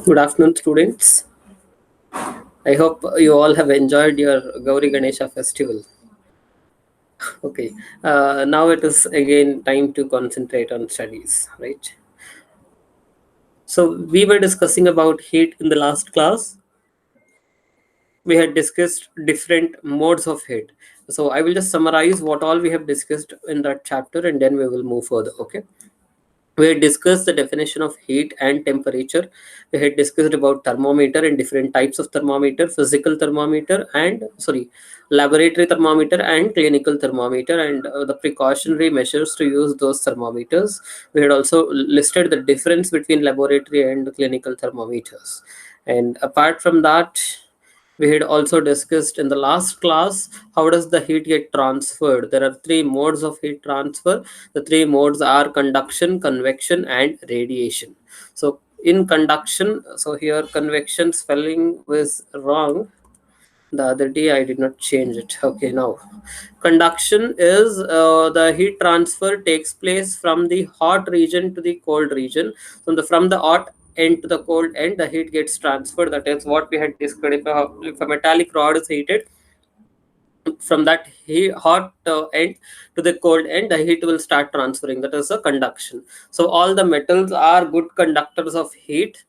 Good afternoon, students. I hope you all have enjoyed your Gauri Ganesha festival. Okay, now it is again time to concentrate on studies, right? So we were discussing about heat in the last class. We had discussed different modes of heat. So I will just summarize what all we have discussed in that chapter, and then we will move further. Okay. We had discussed the definition of heat and temperature. We had discussed about thermometer and different types of thermometer, physical thermometer and laboratory thermometer and clinical thermometer, and the precautionary measures to use those thermometers. We had also listed the difference between laboratory and clinical thermometers. And apart from that, we had also discussed in the last class how does the heat get transferred. There are three modes of heat transfer. The three modes are conduction, convection and radiation. So in conduction, so here convection spelling was wrong. The other day I did not change it. Okay, now conduction is the heat transfer takes place from the hot region to the cold region. From the hot end to the cold end, the heat gets transferred. That is what we had discussed. If a metallic rod is heated, from that hot end to the cold end, the heat will start transferring. That is a conduction. So all the metals are good conductors of heat.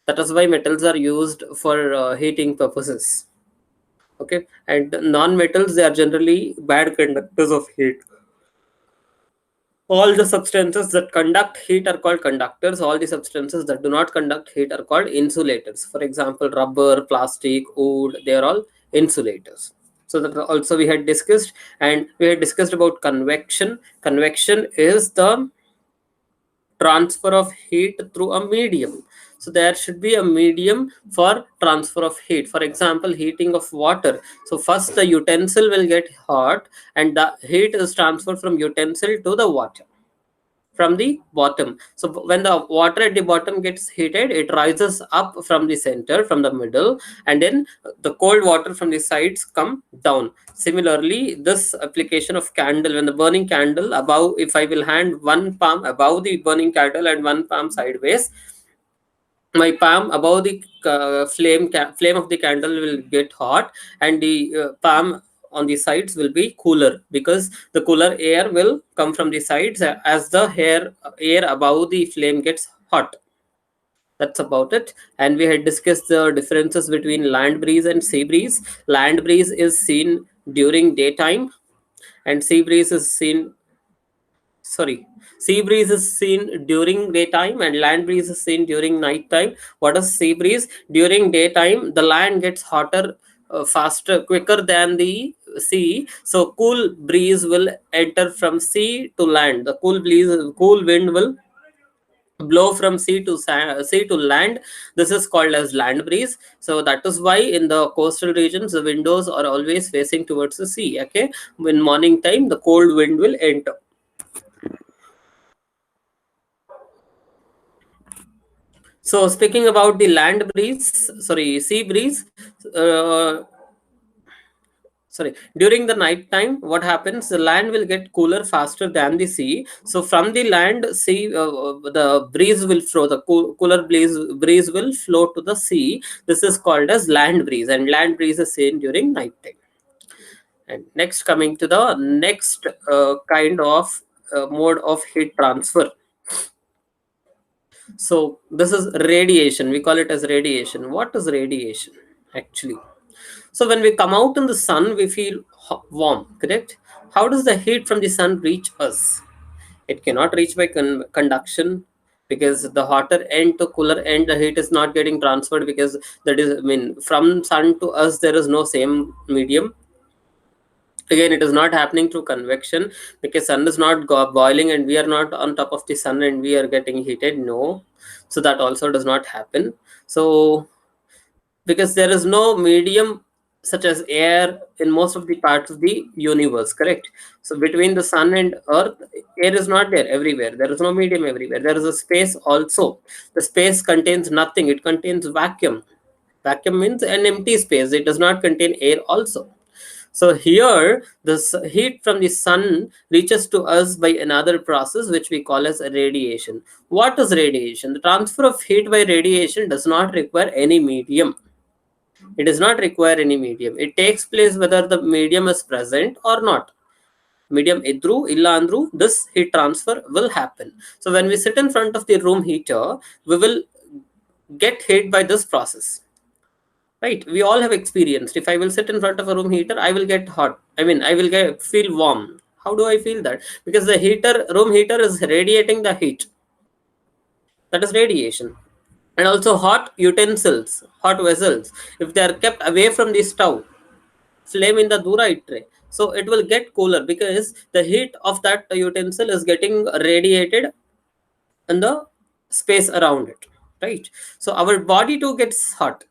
That is why metals are used for heating purposes. Okay, and non-metals, they are generally bad conductors of heat. All the substances that conduct heat are called conductors. All the substances that do not conduct heat are called insulators. For example, rubber, plastic, wood, they are all insulators. So that also we had discussed. And we had discussed about convection. Convection is the transfer of heat through a medium. So there should be a medium for transfer of heat. For example, heating of water. So first the utensil will get hot and the heat is transferred from utensil to the water from the bottom. So when the water at the bottom gets heated, it rises up from the center, from the middle, and then the cold water from the sides come down. Similarly, this application of candle, when the burning candle above, if I will hand one palm above the burning candle and one palm sideways, my palm above the flame of the candle will get hot, and the palm on the sides will be cooler, because the cooler air will come from the sides as the air above the flame gets hot. That's about it. And we had discussed the differences between land breeze and sea breeze. Land breeze is seen during daytime, and sea breeze is seen sorry sea breeze is seen during daytime, and land breeze is seen during night time. What is sea breeze? During daytime, the land gets hotter faster, quicker than the sea, so cool breeze will enter from sea to land. The cool wind will blow from sea to land. This is called as land breeze. So that is why in the coastal regions the windows are always facing towards the sea. Okay, in morning time the cold wind will enter. So speaking about the sea breeze, uh, during the night time, what happens? The land will get cooler faster than the sea. So from the land, the breeze will flow. The cooler breeze will flow to the sea. This is called as land breeze, and land breeze is seen during night time. And next, coming to the next kind of mode of heat transfer. So this is radiation. We call it as radiation. What is radiation actually? So when we come out in the sun, we feel warm, correct? How does the heat from the sun reach us? It cannot reach by conduction, because the hotter end to cooler end, the heat is not getting transferred, because that is, I mean, from sun to us, there is no same medium. Again, it is not happening through convection, because sun is not boiling and we are not on top of the sun and we are getting heated. No, so that also does not happen. So because there is no medium such as air in most of the parts of the universe, correct? So between the sun and earth, air is not there everywhere. There is no medium everywhere. There is a space also. The space contains nothing. It contains vacuum. Vacuum means an empty space. It does not contain air also. So here, this heat from the sun reaches to us by another process which we call as radiation. What is radiation? The transfer of heat by radiation does not require any medium. It does not require any medium. It takes place whether the medium is present or not. Medium idru illa andru, this heat transfer will happen. So when we sit in front of the room heater, we will get heat by this process, right? We all have experienced, if I will sit in front of a room heater, I will get hot, I mean, I will get feel warm. How do I feel that? Because the room heater is radiating the heat. That is radiation. And also hot utensils, hot vessels, if they are kept away from the stove, flame in the dura itre, so it will get cooler because the heat of that utensil is getting radiated in the space around it, right? So our body too gets hot.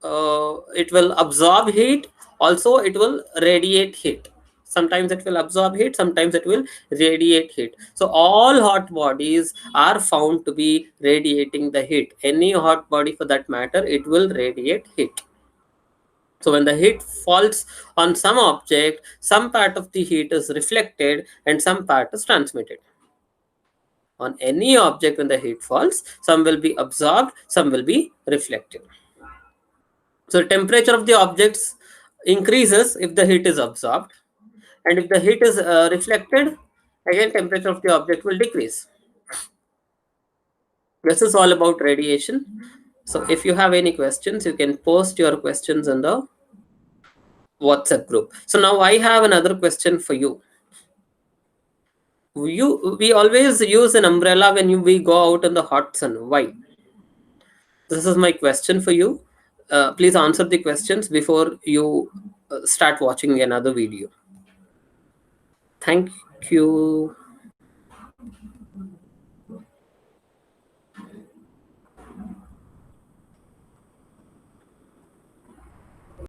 It will absorb heat, also it will radiate heat. Sometimes it will absorb heat, sometimes it will radiate heat. So all hot bodies are found to be radiating the heat. Any hot body for that matter, it will radiate heat. So when the heat falls on some object, some part of the heat is reflected and some part is transmitted. On any object, when the heat falls, some will be absorbed, some will be reflected. So the temperature of the objects increases if the heat is absorbed, and if the heat is reflected, again temperature of the object will decrease. This is all about radiation. So if you have any questions, you can post your questions in the WhatsApp group. So now I have another question for you. We always use an umbrella when we go out in the hot sun. Why? This is my question for you. Please answer the questions before you start watching another video. Thank you.